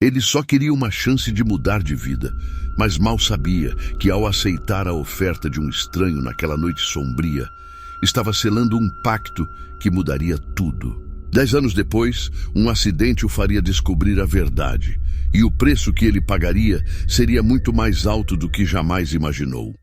Ele só queria uma chance de mudar de vida, mas mal sabia que ao aceitar a oferta de um estranho naquela noite sombria, estava selando um pacto que mudaria tudo. 10 anos depois, um acidente o faria descobrir a verdade, e o preço que ele pagaria seria muito mais alto do que jamais imaginou.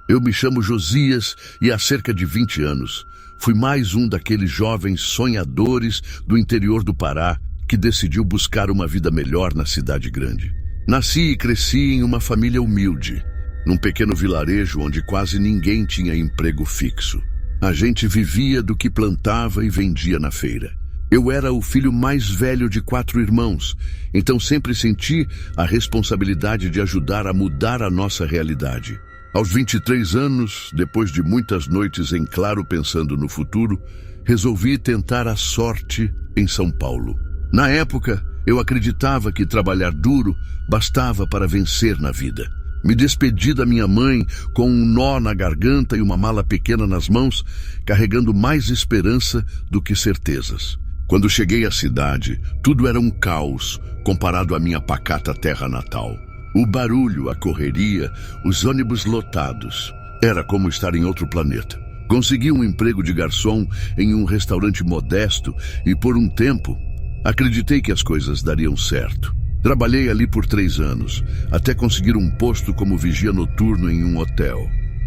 Eu me chamo Josias e há cerca de 20 anos fui mais um daqueles jovens sonhadores do interior do Pará que decidiu buscar uma vida melhor na cidade grande. Nasci e cresci em uma família humilde, num pequeno vilarejo onde quase ninguém tinha emprego fixo. A gente vivia do que plantava e vendia na feira. Eu era o filho mais velho de 4 irmãos, então sempre senti a responsabilidade de ajudar a mudar a nossa realidade. Aos 23 anos, depois de muitas noites em claro pensando no futuro, resolvi tentar a sorte em São Paulo. Na época, eu acreditava que trabalhar duro bastava para vencer na vida. Me despedi da minha mãe com um nó na garganta e uma mala pequena nas mãos, carregando mais esperança do que certezas. Quando cheguei à cidade, tudo era um caos comparado à minha pacata terra natal. O barulho, a correria, os ônibus lotados. Era como estar em outro planeta. Consegui um emprego de garçom em um restaurante modesto e, por um tempo, acreditei que as coisas dariam certo. Trabalhei ali por 3 anos, até conseguir um posto como vigia noturno em um hotel.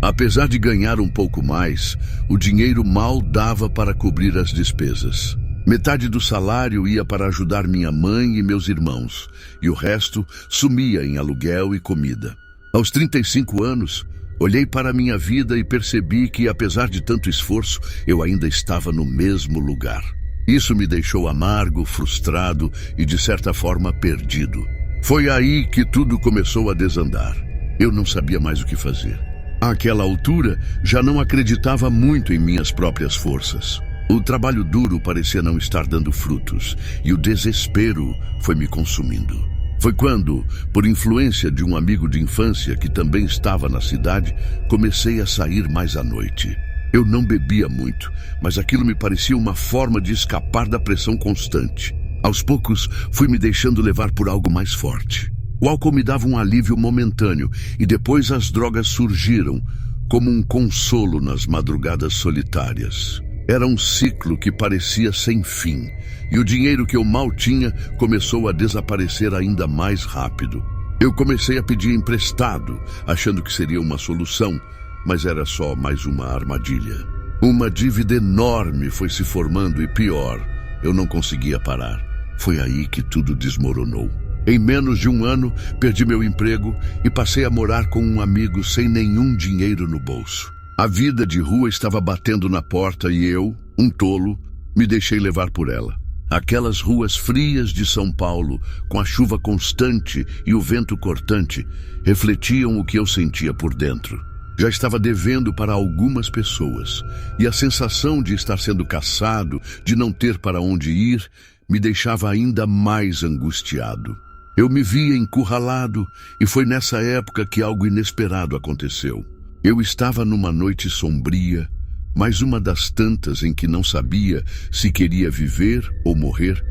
Apesar de ganhar um pouco mais, o dinheiro mal dava para cobrir as despesas. Metade do salário ia para ajudar minha mãe e meus irmãos, e o resto sumia em aluguel e comida. Aos 35 anos, olhei para a minha vida e percebi que, apesar de tanto esforço, eu ainda estava no mesmo lugar. Isso me deixou amargo, frustrado e, de certa forma, perdido. Foi aí que tudo começou a desandar. Eu não sabia mais o que fazer. Àquela altura, já não acreditava muito em minhas próprias forças. O trabalho duro parecia não estar dando frutos, e o desespero foi me consumindo. Foi quando, por influência de um amigo de infância que também estava na cidade, comecei a sair mais à noite. Eu não bebia muito, mas aquilo me parecia uma forma de escapar da pressão constante. Aos poucos, fui me deixando levar por algo mais forte. O álcool me dava um alívio momentâneo, e depois as drogas surgiram, como um consolo nas madrugadas solitárias. Era um ciclo que parecia sem fim, e o dinheiro que eu mal tinha começou a desaparecer ainda mais rápido. Eu comecei a pedir emprestado, achando que seria uma solução, mas era só mais uma armadilha. Uma dívida enorme foi se formando e, pior, eu não conseguia parar. Foi aí que tudo desmoronou. Em menos de 1 ano, perdi meu emprego e passei a morar com um amigo sem nenhum dinheiro no bolso. A vida de rua estava batendo na porta e eu, um tolo, me deixei levar por ela. Aquelas ruas frias de São Paulo, com a chuva constante e o vento cortante, refletiam o que eu sentia por dentro. Já estava devendo para algumas pessoas, e a sensação de estar sendo caçado, de não ter para onde ir, me deixava ainda mais angustiado. Eu me via encurralado, e foi nessa época que algo inesperado aconteceu. Eu estava numa noite sombria, mais uma das tantas em que não sabia se queria viver ou morrer,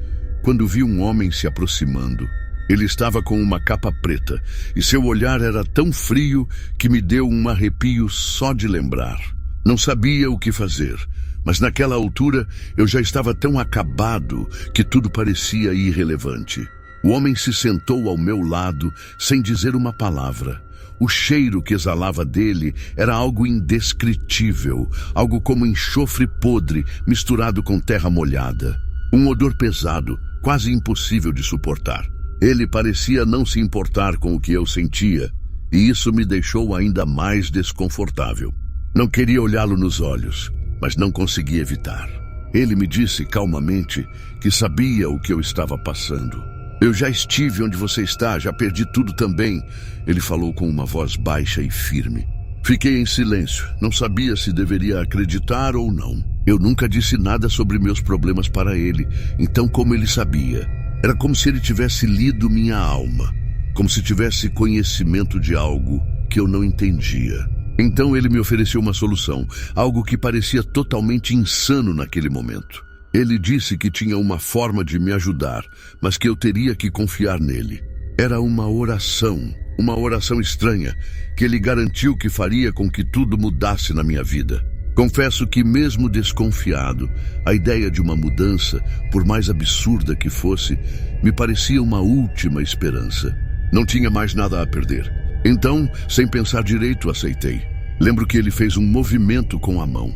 quando vi um homem se aproximando. Ele estava com uma capa preta, e seu olhar era tão frio que me deu um arrepio só de lembrar. Não sabia o que fazer, mas naquela altura eu já estava tão acabado que tudo parecia irrelevante. O homem se sentou ao meu lado sem dizer uma palavra. O cheiro que exalava dele era algo indescritível, algo como enxofre podre misturado com terra molhada. Um odor pesado, quase impossível de suportar. Ele parecia não se importar com o que eu sentia, e isso me deixou ainda mais desconfortável. Não queria olhá-lo nos olhos, mas não conseguia evitar. Ele me disse calmamente que sabia o que eu estava passando. Eu já estive onde você está, já perdi tudo também, ele falou com uma voz baixa e firme. Fiquei em silêncio, não sabia se deveria acreditar ou não. Eu nunca disse nada sobre meus problemas para ele, então como ele sabia? Era como se ele tivesse lido minha alma, como se tivesse conhecimento de algo que eu não entendia. Então ele me ofereceu uma solução, algo que parecia totalmente insano naquele momento. Ele disse que tinha uma forma de me ajudar, mas que eu teria que confiar nele. Era uma oração estranha, que ele garantiu que faria com que tudo mudasse na minha vida. Confesso que, mesmo desconfiado, a ideia de uma mudança, por mais absurda que fosse, me parecia uma última esperança. Não tinha mais nada a perder. Então, sem pensar direito, aceitei. Lembro que ele fez um movimento com a mão.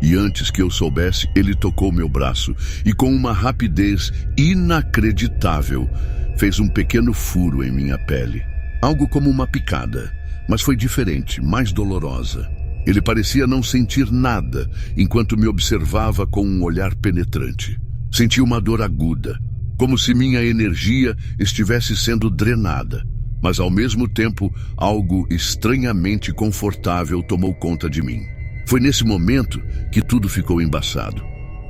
E antes que eu soubesse, ele tocou meu braço e, com uma rapidez inacreditável, fez um pequeno furo em minha pele. Algo como uma picada, mas foi diferente, mais dolorosa. Ele parecia não sentir nada enquanto me observava com um olhar penetrante. Senti uma dor aguda, como se minha energia estivesse sendo drenada. Mas, ao mesmo tempo, algo estranhamente confortável tomou conta de mim. Foi nesse momento que tudo ficou embaçado.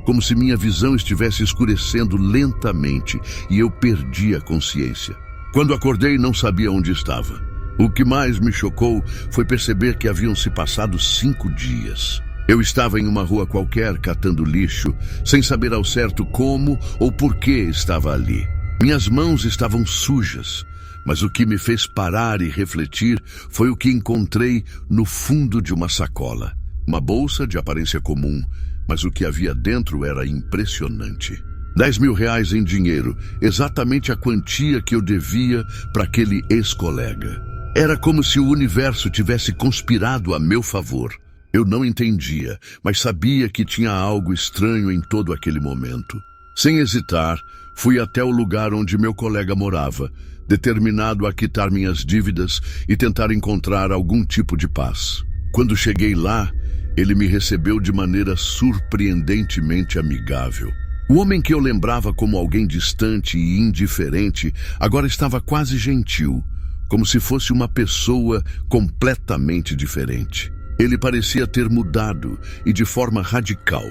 Como se minha visão estivesse escurecendo lentamente e eu perdi a consciência. Quando acordei, não sabia onde estava. O que mais me chocou foi perceber que haviam se passado 5 dias. Eu estava em uma rua qualquer catando lixo, sem saber ao certo como ou por que estava ali. Minhas mãos estavam sujas, mas o que me fez parar e refletir foi o que encontrei no fundo de uma sacola. Uma bolsa de aparência comum, mas o que havia dentro era impressionante. 10 mil reais em dinheiro, exatamente a quantia que eu devia para aquele ex-colega. Era como se o universo tivesse conspirado a meu favor. Eu não entendia, mas sabia que tinha algo estranho em todo aquele momento. Sem hesitar, fui até o lugar onde meu colega morava, determinado a quitar minhas dívidas e tentar encontrar algum tipo de paz. Quando cheguei lá, ele me recebeu de maneira surpreendentemente amigável. O homem que eu lembrava como alguém distante e indiferente agora estava quase gentil, como se fosse uma pessoa completamente diferente. Ele parecia ter mudado e de forma radical.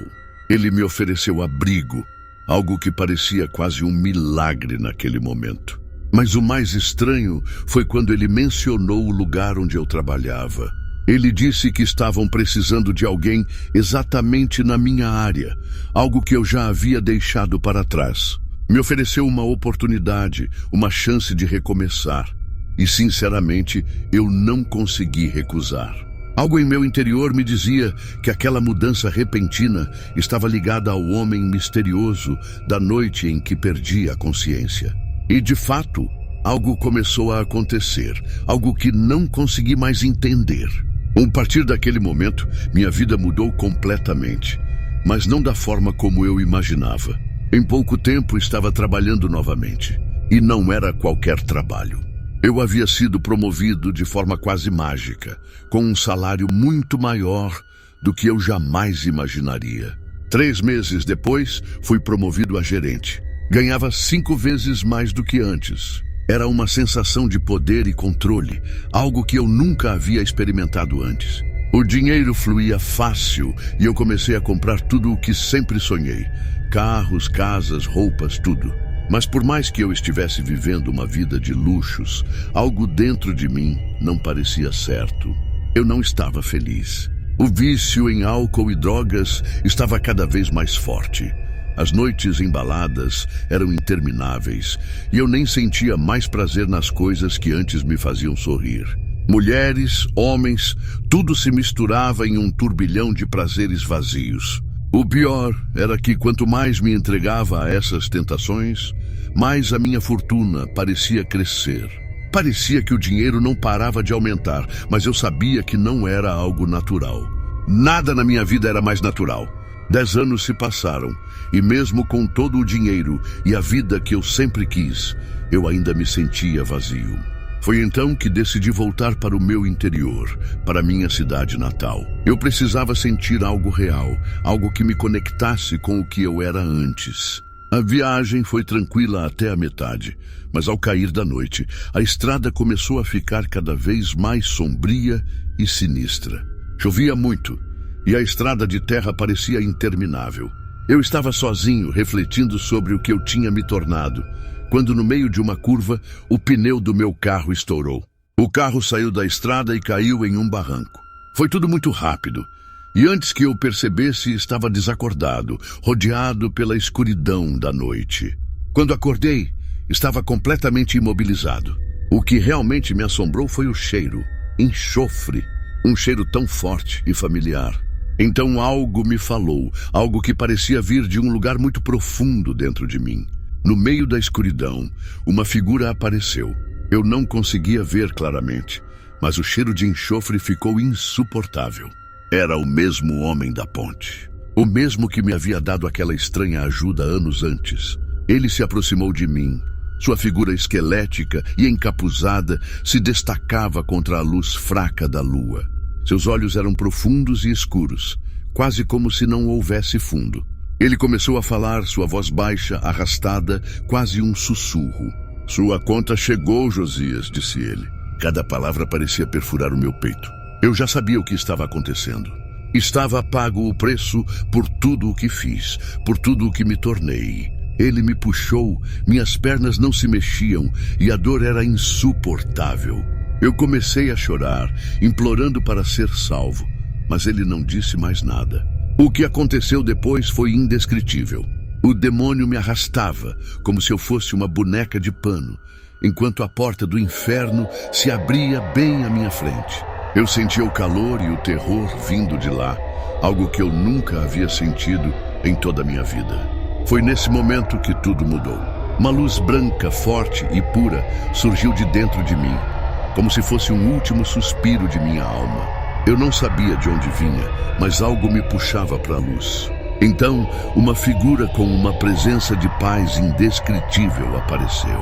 Ele me ofereceu abrigo, algo que parecia quase um milagre naquele momento. Mas o mais estranho foi quando ele mencionou o lugar onde eu trabalhava. Ele disse que estavam precisando de alguém exatamente na minha área, algo que eu já havia deixado para trás. Me ofereceu uma oportunidade, uma chance de recomeçar. E, sinceramente, eu não consegui recusar. Algo em meu interior me dizia que aquela mudança repentina estava ligada ao homem misterioso da noite em que perdi a consciência. E, de fato, algo começou a acontecer, algo que não consegui mais entender. A partir daquele momento, minha vida mudou completamente, mas não da forma como eu imaginava. Em pouco tempo estava trabalhando novamente, e não era qualquer trabalho. Eu havia sido promovido de forma quase mágica, com um salário muito maior do que eu jamais imaginaria. 3 meses depois, fui promovido a gerente. Ganhava 5 vezes mais do que antes. Era uma sensação de poder e controle, algo que eu nunca havia experimentado antes. O dinheiro fluía fácil e eu comecei a comprar tudo o que sempre sonhei. Carros, casas, roupas, tudo. Mas por mais que eu estivesse vivendo uma vida de luxos, algo dentro de mim não parecia certo. Eu não estava feliz. O vício em álcool e drogas estava cada vez mais forte. As noites em baladas eram intermináveis e eu nem sentia mais prazer nas coisas que antes me faziam sorrir. Mulheres, homens, tudo se misturava em um turbilhão de prazeres vazios. O pior era que quanto mais me entregava a essas tentações, mais a minha fortuna parecia crescer. Parecia que o dinheiro não parava de aumentar, mas eu sabia que não era algo natural. Nada na minha vida era mais natural. 10 anos se passaram, e mesmo com todo o dinheiro e a vida que eu sempre quis, eu ainda me sentia vazio. Foi então que decidi voltar para o meu interior, para minha cidade natal. Eu precisava sentir algo real, algo que me conectasse com o que eu era antes. A viagem foi tranquila até a metade, mas ao cair da noite, a estrada começou a ficar cada vez mais sombria e sinistra. Chovia muito, e a estrada de terra parecia interminável. Eu estava sozinho, refletindo sobre o que eu tinha me tornado, quando no meio de uma curva, o pneu do meu carro estourou. O carro saiu da estrada e caiu em um barranco. Foi tudo muito rápido, e antes que eu percebesse, estava desacordado, rodeado pela escuridão da noite. Quando acordei, estava completamente imobilizado. O que realmente me assombrou foi o cheiro, enxofre, um cheiro tão forte e familiar. Então algo me falou, algo que parecia vir de um lugar muito profundo dentro de mim. No meio da escuridão, uma figura apareceu. Eu não conseguia ver claramente, mas o cheiro de enxofre ficou insuportável. Era o mesmo homem da ponte. O mesmo que me havia dado aquela estranha ajuda anos antes. Ele se aproximou de mim. Sua figura esquelética e encapuzada se destacava contra a luz fraca da lua. Seus olhos eram profundos e escuros, quase como se não houvesse fundo. Ele começou a falar, sua voz baixa, arrastada, quase um sussurro. "Sua conta chegou, Josias", disse ele. Cada palavra parecia perfurar o meu peito. Eu já sabia o que estava acontecendo. Estava pago o preço por tudo o que fiz, por tudo o que me tornei. Ele me puxou, minhas pernas não se mexiam e a dor era insuportável. Eu comecei a chorar, implorando para ser salvo, mas ele não disse mais nada. O que aconteceu depois foi indescritível. O demônio me arrastava, como se eu fosse uma boneca de pano, enquanto a porta do inferno se abria bem à minha frente. Eu sentia o calor e o terror vindo de lá, algo que eu nunca havia sentido em toda a minha vida. Foi nesse momento que tudo mudou. Uma luz branca, forte e pura surgiu de dentro de mim, como se fosse um último suspiro de minha alma. Eu não sabia de onde vinha, mas algo me puxava para a luz. Então, uma figura com uma presença de paz indescritível apareceu.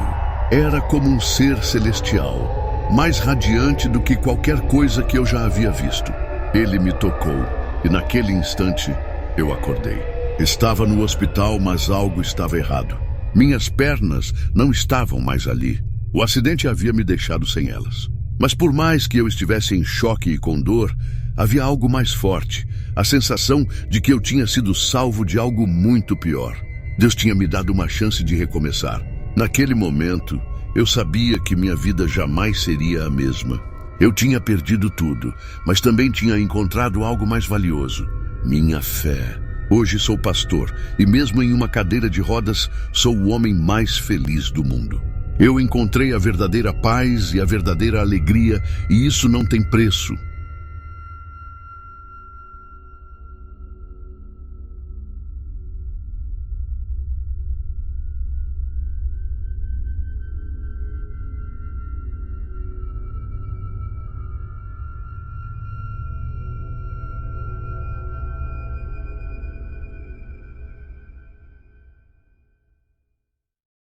Era como um ser celestial, mais radiante do que qualquer coisa que eu já havia visto. Ele me tocou, e naquele instante, eu acordei. Estava no hospital, mas algo estava errado. Minhas pernas não estavam mais ali. O acidente havia me deixado sem elas. Mas por mais que eu estivesse em choque e com dor, havia algo mais forte, a sensação de que eu tinha sido salvo de algo muito pior. Deus tinha me dado uma chance de recomeçar. Naquele momento, eu sabia que minha vida jamais seria a mesma. Eu tinha perdido tudo, mas também tinha encontrado algo mais valioso: minha fé. Hoje sou pastor e mesmo em uma cadeira de rodas, sou o homem mais feliz do mundo. Eu encontrei a verdadeira paz e a verdadeira alegria, e isso não tem preço.